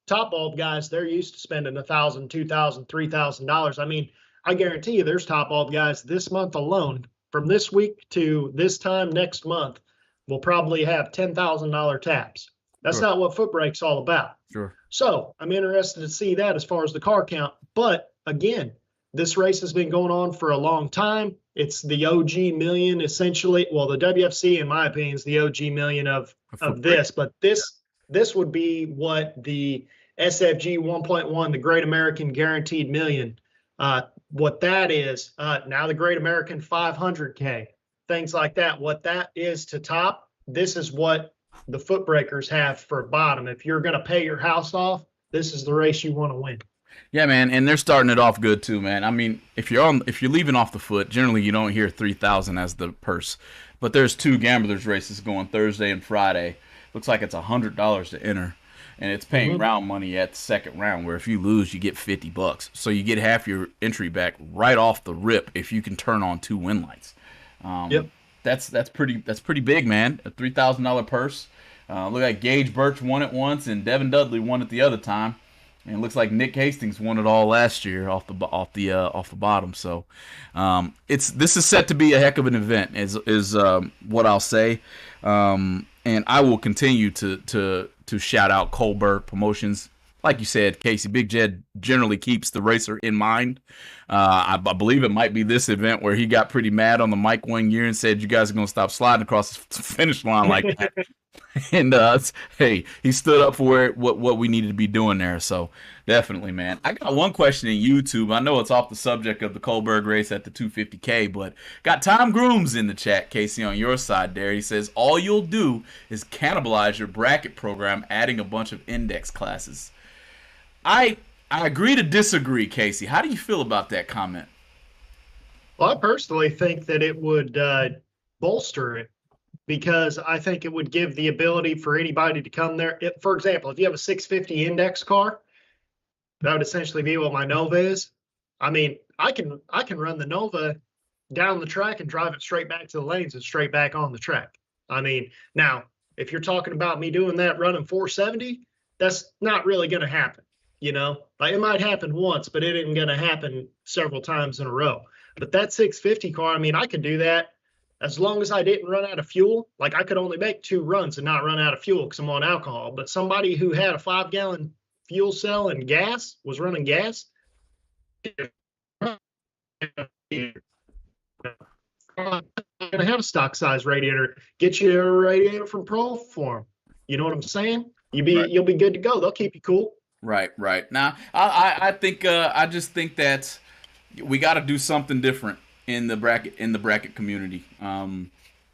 top bulb guys, they're used to spending $1,000, $2,000, $3,000. I mean, I guarantee you there's top bulb guys this month alone, from this week to this time next month, will probably have $10,000 taps. That's not what foot brake's all about. Sure. So I'm interested to see that as far as the car count. But again, this race has been going on for a long time. It's the OG million, essentially. Well, the WFC, in my opinion, is the OG million of this. But this would be what the SFG 1.1, the Great American Guaranteed Million, what that is. Now the Great American 500K, things like that. What that is to top, this is what the foot breakers have for bottom. If you're going to pay your house off, this is the race you want to win. Yeah, man, and they're starting it off good too, man. I mean, if you're leaving off the foot, generally you don't hear 3,000 as the purse, but there's 2 gamblers races going Thursday and Friday. Looks like it's $100 to enter, and it's paying round money at the second round. Where if you lose, you get $50, so you get half your entry back right off the rip if you can turn on 2 win lights. Yep. That's pretty big, man. A $3,000 purse. Look like Gage Birch won it once, and Devin Dudley won it the other time, and it looks like Nick Hastings won it all last year off the bottom. So, this is set to be a heck of an event, is what I'll say, and I will continue to shout out Kohlberg Promotions. Like you said, Casey, Big Jed generally keeps the racer in mind. I believe it might be this event where he got pretty mad on the mic one year and said, "You guys are going to stop sliding across the finish line like that." And hey, he stood up for what we needed to be doing there. So definitely, man. I got one question in YouTube. I know it's off the subject of the Kohlberg race at the 250K, but got Tom Grooms in the chat, Casey, on your side there. He says, all you'll do is cannibalize your bracket program, adding a bunch of index classes. I agree to disagree, Casey. How do you feel about that comment? Well, I personally think that it would bolster it, because I think it would give the ability for anybody to come there. For example, if you have a 650 index car, that would essentially be what my Nova is. I mean, I can run the Nova down the track and drive it straight back to the lanes and straight back on the track. I mean, now, if you're talking about me doing that running 470, that's not really going to happen. Like, it might happen once, but it isn't going to happen several times in a row. But that 650 car, I mean, I could do that as long as I didn't run out of fuel. Like, I could only make 2 runs and not run out of fuel because I'm on alcohol. But somebody who had a 5-gallon fuel cell and gas was running gas. Going to have a stock size radiator. Get you a radiator from Proform. You know what I'm saying? You'll be good to go. They'll keep you cool. Right. Now, I think I just think that we got to do something different in the bracket community.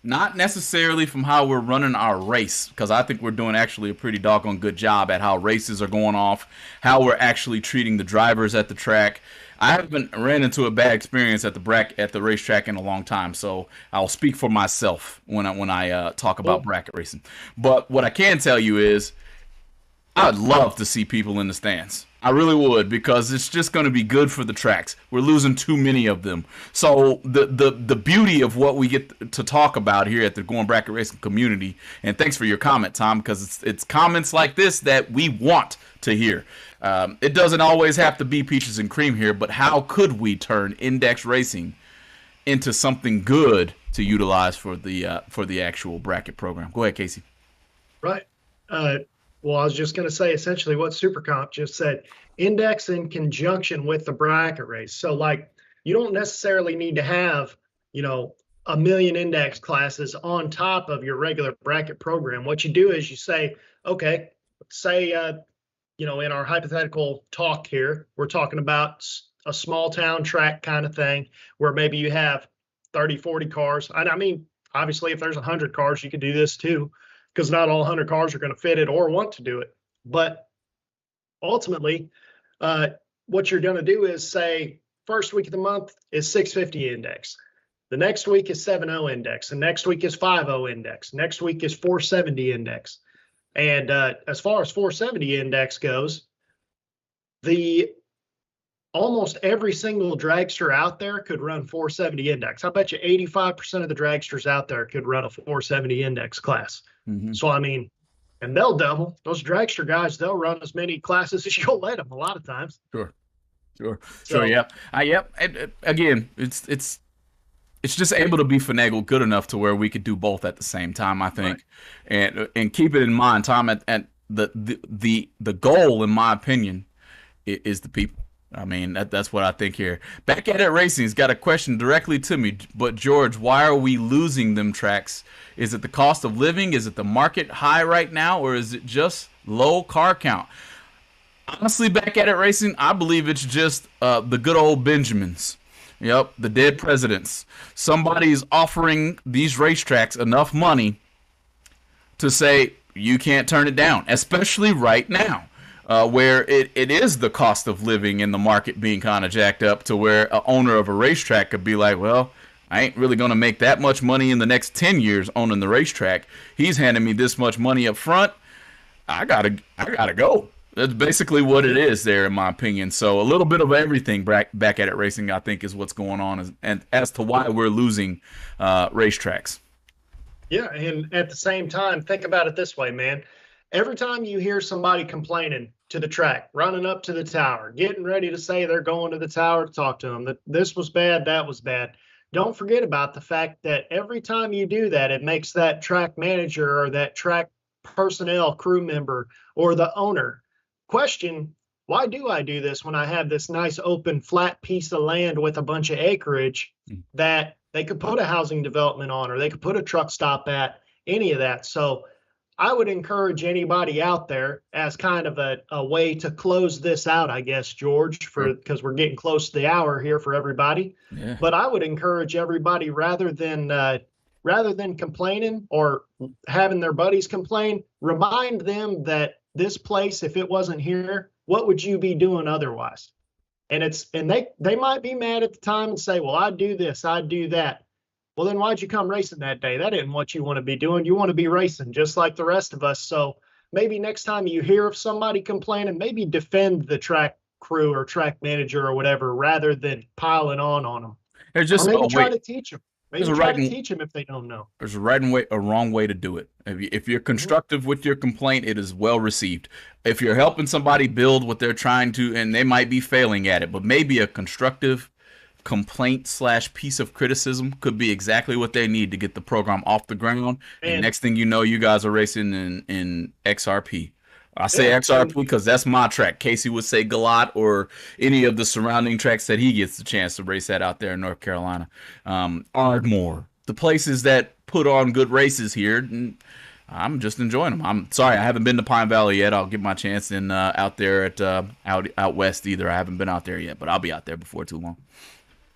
Not necessarily from how we're running our race, because I think we're doing actually a pretty doggone good job at how races are going off, how we're actually treating the drivers at the track. I haven't ran into a bad experience at the racetrack in a long time, so I'll speak for myself when I talk about bracket racing. But what I can tell you is, I'd love to see people in the stands. I really would, because it's just going to be good for the tracks. We're losing too many of them. So the beauty of what we get to talk about here at the Going Bracket Racing community, and thanks for your comment, Tom, because it's comments like this that we want to hear. It doesn't always have to be peaches and cream here, but how could we turn index racing into something good to utilize for the actual bracket program? Go ahead, Casey. Right. Well, I was just going to say essentially what Supercomp just said, index in conjunction with the bracket race. So like, you don't necessarily need to have, a million index classes on top of your regular bracket program. What you do is you say, okay, say, in our hypothetical talk here, we're talking about a small town track kind of thing where maybe you have 30, 40 cars. I mean, obviously if there's 100 cars, you could do this too, because not all 100 cars are going to fit it or want to do it. But ultimately, what you're going to do is say, first week of the month is 650 index. The next week is 70 index. The next week is 50 index. Next week is 470 index. And as far as 470 index goes, almost every single dragster out there could run 470 index. I bet you 85% of the dragsters out there could run a 470 index class. Mm-hmm. So, I mean, and they'll double. Those dragster guys, they'll run as many classes as you'll let them a lot of times. Sure. Yep. Again, it's just able to be finagled good enough to where we could do both at the same time, I think. Right. And keep it in mind, Tom, at the goal, in my opinion, is the people. I mean, that's what I think here. Back at It Racing's got a question directly to me. But, George, why are we losing them tracks? Is it the cost of living? Is it the market high right now? Or is it just low car count? Honestly, Back at It Racing, I believe it's just the good old Benjamins. Yep, the dead presidents. Somebody's offering these racetracks enough money to say, you can't turn it down, especially right now. Where it is the cost of living and the market being kind of jacked up to where an owner of a racetrack could be like, well, I ain't really going to make that much money in the next 10 years owning the racetrack. He's handing me this much money up front. I gotta go. That's basically what it is there, in my opinion. So a little bit of everything back at It Racing, I think, is what's going on, and as to why we're losing racetracks. Yeah, and at the same time, think about it this way, man. Every time you hear somebody complaining to the track, running up to the tower, getting ready to say they're going to the tower to talk to them, that this was bad, that was bad, don't forget about the fact that every time you do that, it makes that track manager or that track personnel crew member or the owner question, why do I do this when I have this nice open flat piece of land with a bunch of acreage that they could put a housing development on, or they could put a truck stop at, any of that. So I would encourage anybody out there, as kind of a way to close this out, I guess, George, because we're getting close to the hour here for everybody. Yeah. But I would encourage everybody, rather than complaining or having their buddies complain, remind them that this place, if it wasn't here, what would you be doing otherwise? And they might be mad at the time and say, well, I'd do this, I'd do that. Well, then why'd you come racing that day? That isn't what you want to be doing. You want to be racing just like the rest of us. So maybe next time you hear of somebody complaining, maybe defend the track crew or track manager or whatever, rather than piling on them. Or maybe try to teach them. Maybe try to teach them if they don't know. There's a right and a wrong way to do it. If you're constructive with your complaint, it is well received. If you're helping somebody build what they're trying to, and they might be failing at it, but maybe a constructive complaint / piece of criticism could be exactly what they need to get the program off the ground. And next thing you know, you guys are racing in XRP. I say XRP because that's my track. Casey would say Galat or any of the surrounding tracks that he gets the chance to race at out there in North Carolina. Ardmore, the places that put on good races here. And I'm just enjoying them. I'm sorry I haven't been to Pine Valley yet. I'll get my chance in out there at out west either. I haven't been out there yet, but I'll be out there before too long.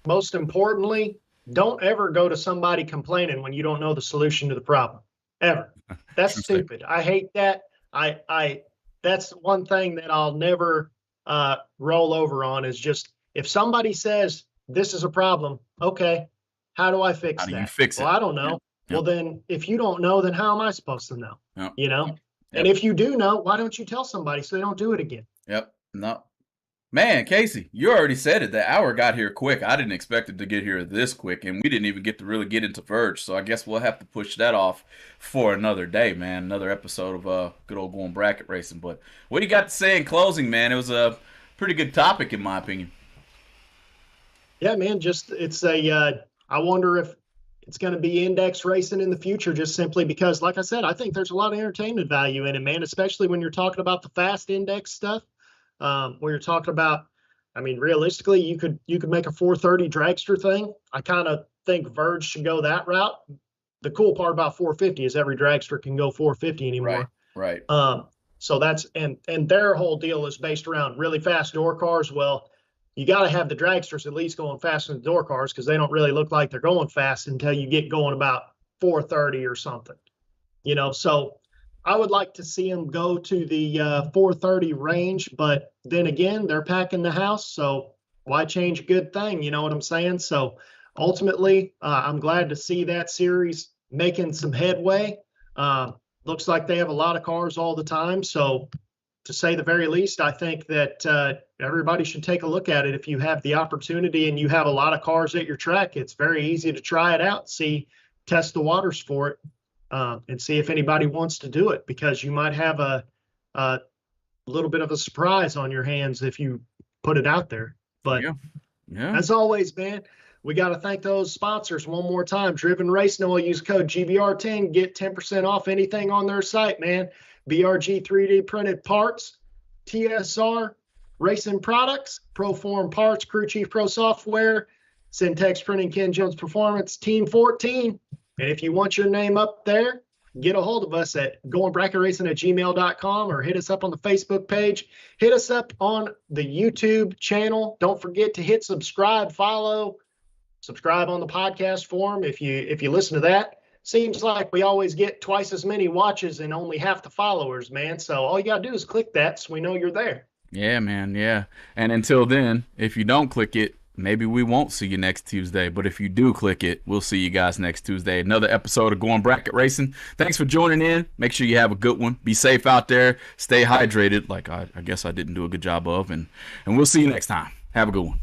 Most importantly, don't ever go to somebody complaining when you don't know the solution to the problem. Ever. That's stupid. I hate that. I that's one thing that I'll never roll over on, is just, if somebody says this is a problem, okay, how do I fix How that? do you fix it? Well, I don't know. Yep. Well, then if you don't know, then how am I supposed to know? Yep. You know? Yep. And if you do know, why don't you tell somebody so they don't do it again? Yep. No. Man, Casey, you already said it. The hour got here quick. I didn't expect it to get here this quick, and we didn't even get to really get into Verge. So I guess we'll have to push that off for another day, man. Another episode of good old going bracket racing. But what do you got to say in closing, man? It was a pretty good topic, in my opinion. Yeah, man. Just I wonder if it's going to be index racing in the future, just simply because, like I said, I think there's a lot of entertainment value in it, man, especially when you're talking about the fast index stuff. Where you're talking about, I mean, realistically, you could make a 430 dragster thing. I kind of think Verge should go that route. The cool part about 450 is every dragster can go 450 anymore. Right. So that's, and their whole deal is based around really fast door cars. Well, you got to have the dragsters at least going faster than the door cars, because they don't really look like they're going fast until you get going about 430 or something, you know. So I would like to see them go to the 430 range, but then again, they're packing the house, so why change a good thing? You know what I'm saying? So ultimately, I'm glad to see that series making some headway. Looks like they have a lot of cars all the time. So to say the very least, I think that everybody should take a look at it. If you have the opportunity and you have a lot of cars at your track, it's very easy to try it out, test the waters for it. And see if anybody wants to do it, because you might have a little bit of a surprise on your hands if you put it out there. But yeah. As always, man, we got to thank those sponsors one more time. Driven Racing Oil, use code GBR10, get 10% off anything on their site, man. BRG 3D printed parts, TSR racing products, Proform parts, Crew Chief Pro software, Syntex Printing, Ken Jones Performance, Team 14. And if you want your name up there, get a hold of us at goingbracketracing@gmail.com, or hit us up on the Facebook page. Hit us up on the YouTube channel. Don't forget to hit subscribe, subscribe on the podcast form. If you listen to that, seems like we always get twice as many watches and only half the followers, man. So all you got to do is click that so we know you're there. Yeah, man. Yeah. And until then, if you don't click it, maybe we won't see you next Tuesday, but if you do click it, we'll see you guys next Tuesday. Another episode of Going Bracket Racing. Thanks for joining in. Make sure you have a good one. Be safe out there. Stay hydrated, like I guess I didn't do a good job of, and we'll see you next time. Have a good one.